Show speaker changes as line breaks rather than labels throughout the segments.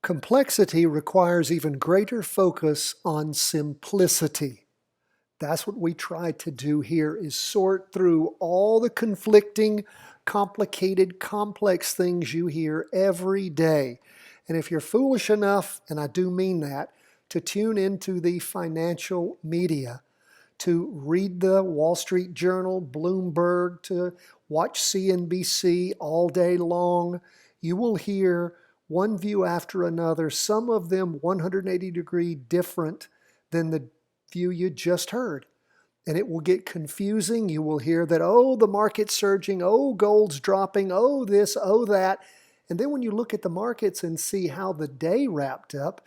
Complexity requires even greater focus on simplicity. That's what we try to do here, is sort through all the conflicting, complicated, complex things you hear every day. And if you're foolish enough, and I do mean that, to tune into the financial media, to read the Wall Street Journal, Bloomberg, to watch CNBC all day long, you will hear one view after another, some of them 180-degree different than the view you just heard. And it will get confusing. You will hear that, oh, the market's surging, oh, gold's dropping, oh, this, oh, that. And then when you look at the markets and see how the day wrapped up,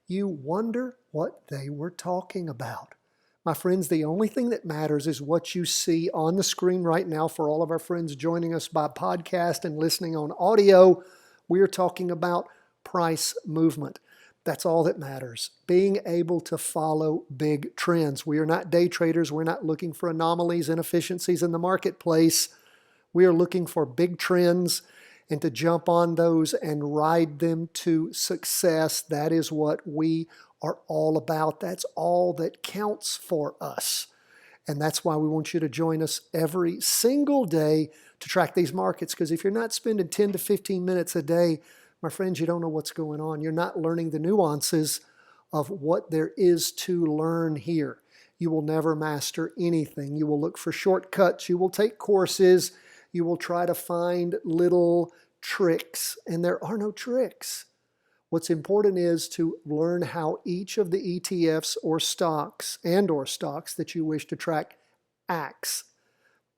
you wonder what they were talking about. My friends, the only thing that matters is what you see on the screen right now. For all of our friends joining us by podcast and listening on audio, we are talking about price movement. That's all that matters. Being able to follow big trends. We are not day traders. We're not looking for anomalies, inefficiencies in the marketplace. We are looking for big trends and to jump on those and ride them to success. That is what we are all about. That's all that counts for us. And that's why we want you to join us every single day to track these markets. Because if you're not spending 10 to 15 minutes a day, my friends, you don't know what's going on. You're not learning the nuances of what there is to learn here. You will never master anything. You will look for shortcuts. You will take courses. You will try to find little tricks. And there are no tricks. What's important is to learn how each of the ETFs or stocks that you wish to track acts.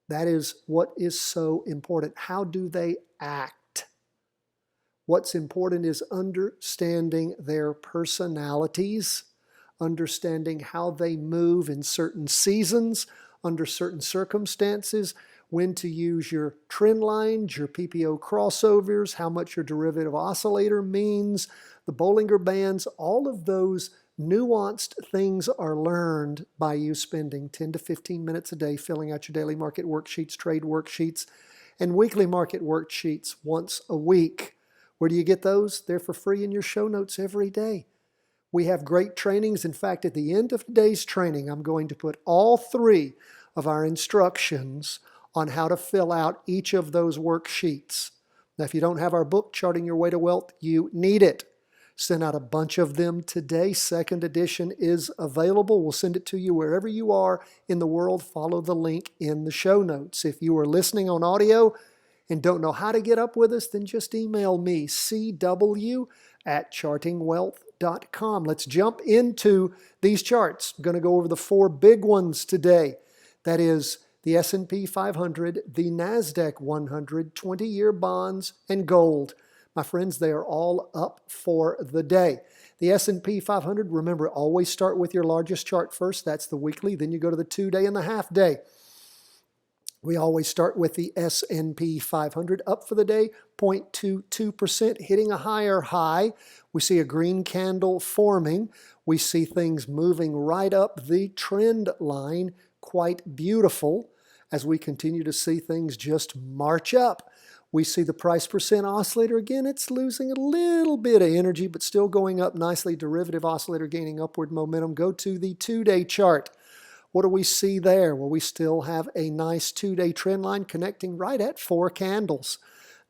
That is what is so important. How do they act? What's important is understanding their personalities, understanding how they move in certain seasons, under certain circumstances, when to use your trend lines, your PPO crossovers, how much your derivative oscillator means, the Bollinger Bands. All of those nuanced things are learned by you spending 10 to 15 minutes a day filling out your daily market worksheets, trade worksheets, and weekly market worksheets once a week. Where do you get those? They're for free in your show notes every day. We have great trainings. In fact, at the end of today's training, I'm going to put all 3 of our instructions on how to fill out each of those worksheets. Now, if you don't have our book, Charting Your Way to Wealth, you need it. Sent out a bunch of them today. Second edition is available. We'll send it to you wherever you are in the world. Follow the link in the show notes. If you are listening on audio and don't know how to get up with us, then just email me, cw@chartingwealth.com. Let's jump into these charts. I'm going to go over the 4 big ones today. That is the S&P 500, the Nasdaq 100, 20-year bonds, and gold. My friends, they are all up for the day. The S&P 500, remember, always start with your largest chart first. That's the weekly. Then you go to the 2-day and the half-day. We always start with the S&P 500 up for the day, 0.22%, hitting a higher high. We see a green candle forming. We see things moving right up the trend line. Quite beautiful as we continue to see things just march up. We see the price percent oscillator again. It's losing a little bit of energy, but still going up nicely. Derivative oscillator gaining upward momentum. Go to the 2-day chart. What do we see there? Well, we still have a nice 2-day trend line connecting right at 4 candles.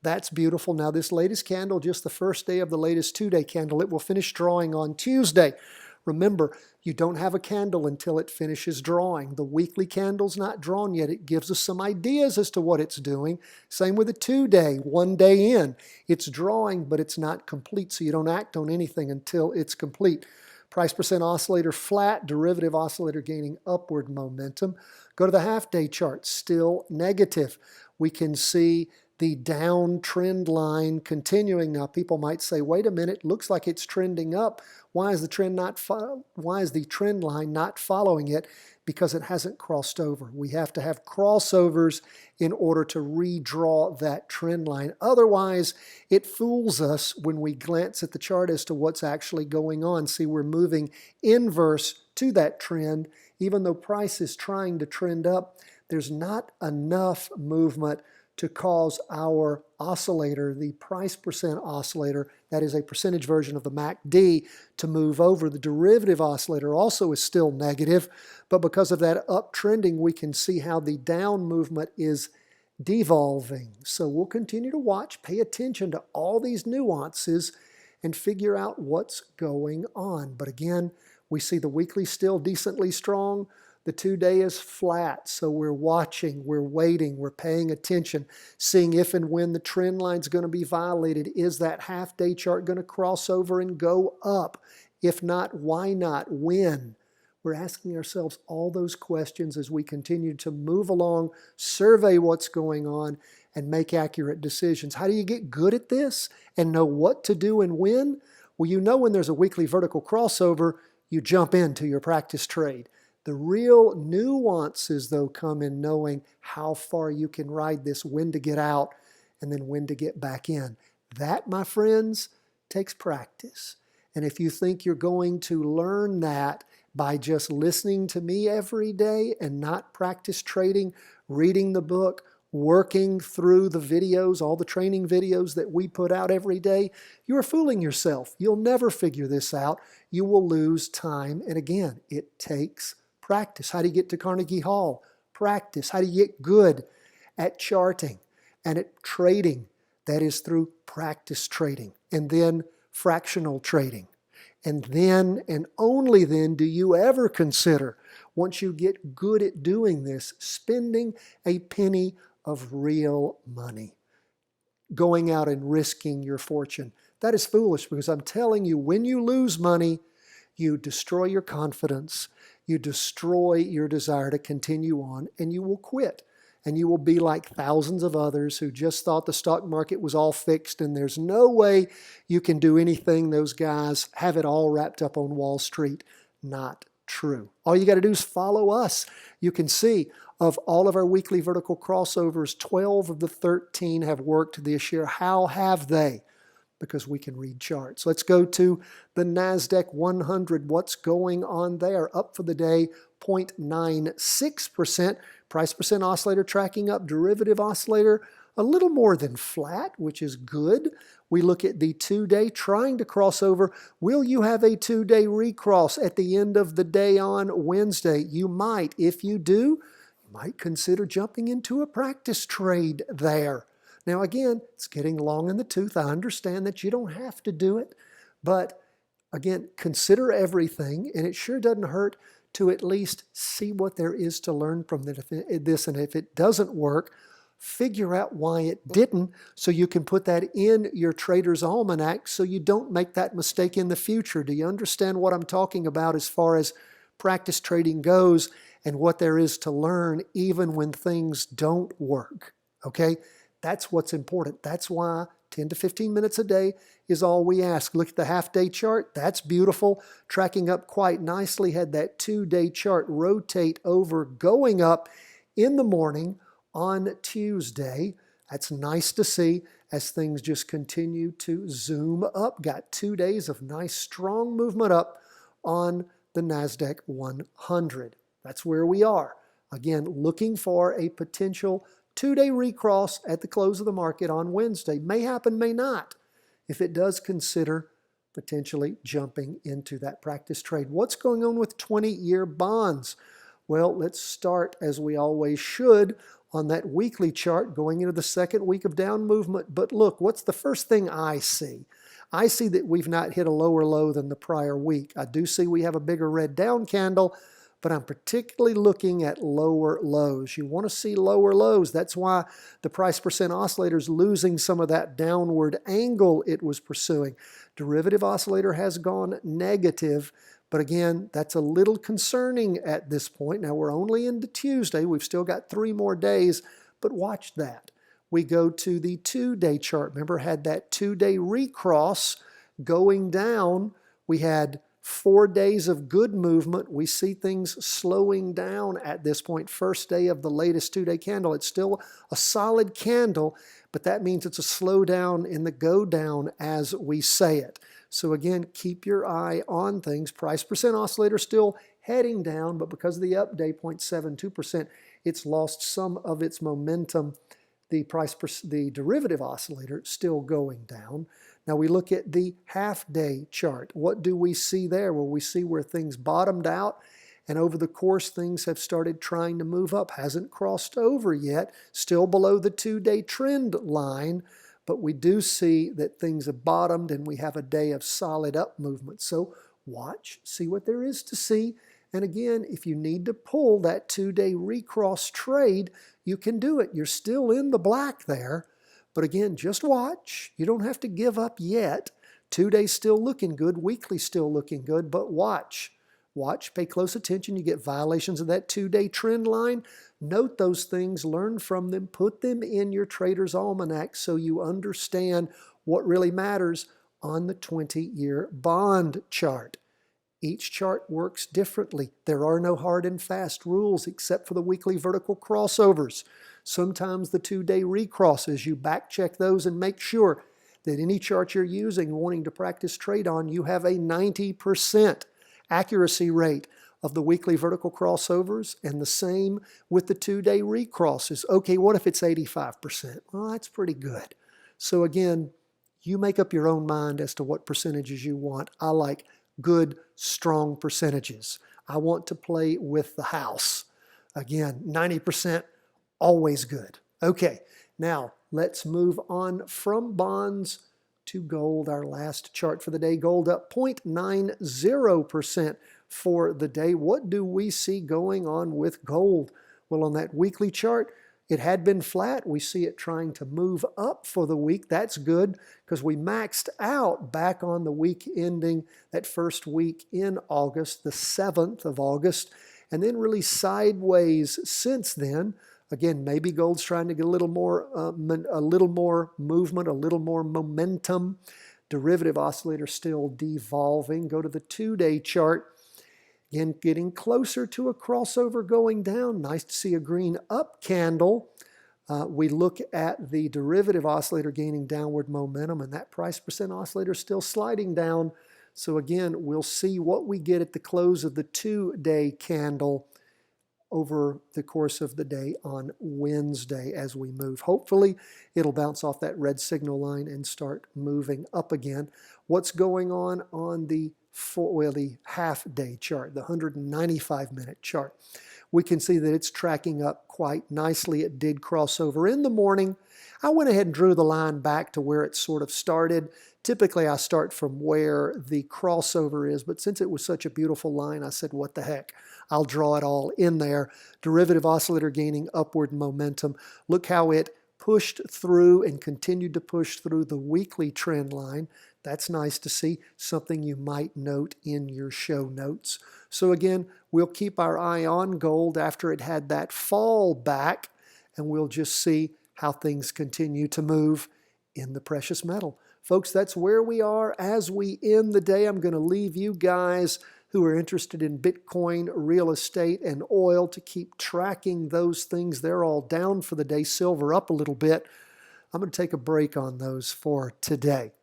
That's beautiful. Now, this latest candle, just the first day of the latest 2-day candle, it will finish drawing on Tuesday. Remember, you don't have a candle until it finishes drawing. The weekly candle's not drawn yet. It gives us some ideas as to what it's doing. Same with the 2-day, 1 day in. It's drawing, but it's not complete, so you don't act on anything until it's complete. Price percent oscillator flat, derivative oscillator gaining upward momentum. Go to the half-day chart, still negative. We can see the downtrend line continuing. Now, people might say, wait a minute, looks like it's trending up. Why is the trend line not following it? Because it hasn't crossed over. We have to have crossovers in order to redraw that trend line. Otherwise, it fools us when we glance at the chart as to what's actually going on. See, we're moving inverse to that trend. Even though price is trying to trend up, there's not enough movement to cause our oscillator, the price percent oscillator, that is a percentage version of the MACD, to move over. The derivative oscillator also is still negative, but because of that uptrending, we can see how the down movement is devolving. So we'll continue to watch, pay attention to all these nuances, and figure out what's going on. But again, we see the weekly still decently strong. The 2-day is flat, so we're watching, we're waiting, we're paying attention, seeing if and when the trend line is going to be violated. Is that half-day chart going to cross over and go up? If not, why not? When? We're asking ourselves all those questions as we continue to move along, survey what's going on, and make accurate decisions. How do you get good at this and know what to do and when? Well, you know when there's a weekly vertical crossover, you jump into your practice trade. The real nuances, though, come in knowing how far you can ride this, when to get out, and then when to get back in. That, my friends, takes practice. And if you think you're going to learn that by just listening to me every day and not practice trading, reading the book, working through the videos, all the training videos that we put out every day, you are fooling yourself. You'll never figure this out. You will lose time. And again, it takes practice. How do you get to Carnegie Hall? Practice. How do you get good at charting and at trading? That is through practice trading. And then fractional trading. And then, and only then, do you ever consider, once you get good at doing this, spending a penny of real money, going out and risking your fortune. That is foolish, because I'm telling you, when you lose money, you destroy your confidence, you destroy your desire to continue on, and you will quit. And you will be like thousands of others who just thought the stock market was all fixed and there's no way you can do anything. Those guys have it all wrapped up on Wall Street. Not true. All you got to do is follow us. You can see of all of our weekly vertical crossovers, 12 of the 13 have worked this year. How have they? Because we can read charts. Let's go to the Nasdaq 100. What's going on there? Up for the day, 0.96%. Price percent oscillator tracking up. Derivative oscillator a little more than flat, which is good. We look at the 2-day trying to cross over. Will you have a 2-day recross at the end of the day on Wednesday? You might. If you do, you might consider jumping into a practice trade there. Now again, it's getting long in the tooth. I understand that you don't have to do it, but again, consider everything, and it sure doesn't hurt to at least see what there is to learn from this. And if it doesn't work, figure out why it didn't, so you can put that in your trader's almanac so you don't make that mistake in the future. Do you understand what I'm talking about as far as practice trading goes and what there is to learn even when things don't work? Okay? That's what's important. That's why 10 to 15 minutes a day is all we ask. Look at the half-day chart. That's beautiful. Tracking up quite nicely. Had that 2-day chart rotate over, going up in the morning on Tuesday. That's nice to see as things just continue to zoom up. Got 2 days of nice strong movement up on the Nasdaq 100. That's where we are. Again, looking for a potential 2-day recross at the close of the market on Wednesday. May happen, may not. If it does, consider potentially jumping into that practice trade. What's going on with 20-year bonds? Well, let's start, as we always should, on that weekly chart going into the second week of down movement. But look, what's the first thing I see? I see that we've not hit a lower low than the prior week. I do see we have a bigger red down candle, but I'm particularly looking at lower lows. You want to see lower lows. That's why the price percent oscillator is losing some of that downward angle it was pursuing. Derivative oscillator has gone negative, but again, that's a little concerning at this point. Now we're only into Tuesday. We've still got 3 more days, but watch that. We go to the 2-day chart. Remember, had that 2-day recross going down. We had 4 days of good movement. We see things slowing down at this point. First day of the latest 2-day candle. It's still a solid candle, but that means it's a slowdown in the go down as we say it. So again, keep your eye on things. Price percent oscillator still heading down, but because of the update, 0.72%, it's lost some of its momentum. the derivative oscillator still going down. Now we look at the half-day chart. What do we see there? Well, we see where things bottomed out, and over the course things have started trying to move up. Hasn't crossed over yet, still below the 2-day trend line, but we do see that things have bottomed and we have a day of solid up movement. So watch, see what there is to see. And again, if you need to pull that 2-day recross trade, you can do it. You're still in the black there. But again, just watch. You don't have to give up yet. 2 days still looking good, weekly still looking good, but watch. Watch, pay close attention. You get violations of that 2-day trend line. Note those things, learn from them, put them in your trader's almanac so you understand what really matters on the 20-year bond chart. Each chart works differently. There are no hard and fast rules except for the weekly vertical crossovers. Sometimes the 2-day recrosses, you back check those and make sure that any chart you're using, wanting to practice trade on, you have a 90% accuracy rate of the weekly vertical crossovers, and the same with the 2-day recrosses. Okay, what if it's 85%? Well, that's pretty good. So again, you make up your own mind as to what percentages you want. I like good, strong percentages. I want to play with the house. Again, 90%, always good. Okay, now let's move on from bonds to gold, our last chart for the day. Gold up 0.90% for the day. What do we see going on with gold? Well, on that weekly chart, it had been flat. We see it trying to move up for the week. That's good because we maxed out back on the week ending that first week in August, the 7th of August, and then really sideways since then. Again, maybe gold's trying to get a little more movement, a little more momentum. Derivative oscillator still devolving. Go to the 2-day chart. Again, getting closer to a crossover going down. Nice to see a green up candle. We look at the derivative oscillator gaining downward momentum, and that price percent oscillator still sliding down. So again, we'll see what we get at the close of the 2-day candle over the course of the day on Wednesday as we move. Hopefully, it'll bounce off that red signal line and start moving up again. What's going on the half-day chart, the 195-minute chart? We can see that it's tracking up quite nicely. It did cross over in the morning. I went ahead and drew the line back to where it sort of started. Typically, I start from where the crossover is, but since it was such a beautiful line, I said, what the heck? I'll draw it all in there. Derivative oscillator gaining upward momentum. Look how it pushed through and continued to push through the weekly trend line. That's nice to see, something you might note in your show notes. So again, we'll keep our eye on gold after it had that fall back, and we'll just see how things continue to move in the precious metal. Folks, that's where we are as we end the day. I'm going to leave you guys who are interested in Bitcoin, real estate, and oil to keep tracking those things. They're all down for the day, silver up a little bit. I'm going to take a break on those for today.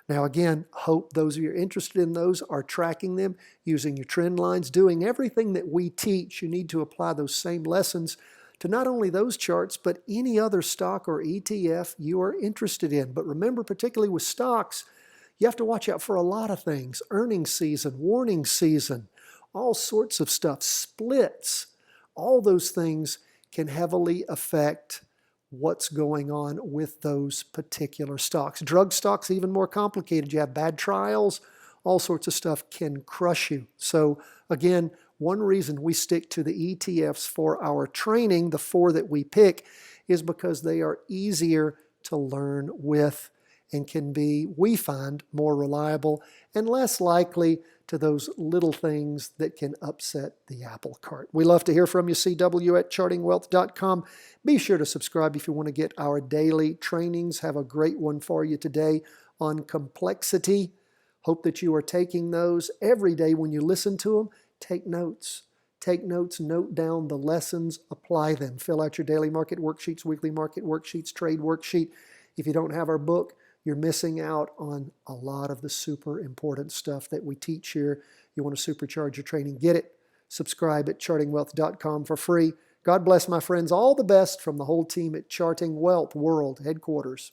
Now again, hope those of you who are interested in those are tracking them, using your trend lines, doing everything that we teach. You need to apply those same lessons to not only those charts, but any other stock or ETF you are interested in. But remember, particularly with stocks, you have to watch out for a lot of things. Earnings season, warning season, all sorts of stuff, splits. All those things can heavily affect what's going on with those particular stocks. Drug stocks, even more complicated. You have bad trials, all sorts of stuff can crush you. So again, one reason we stick to the ETFs for our training, the 4 that we pick, is because they are easier to learn with and can be, we find, more reliable and less likely to those little things that can upset the apple cart. We love to hear from you. CW at chartingwealth.com. Be sure to subscribe if you want to get our daily trainings. Have a great one for you today on complexity. Hope that you are taking those every day when you listen to them. Take notes. Take notes, note down the lessons, apply them. Fill out your daily market worksheets, weekly market worksheets, trade worksheet. If you don't have our book, you're missing out on a lot of the super important stuff that we teach here. You want to supercharge your training, get it. Subscribe at chartingwealth.com for free. God bless, my friends. All the best from the whole team at Charting Wealth World Headquarters.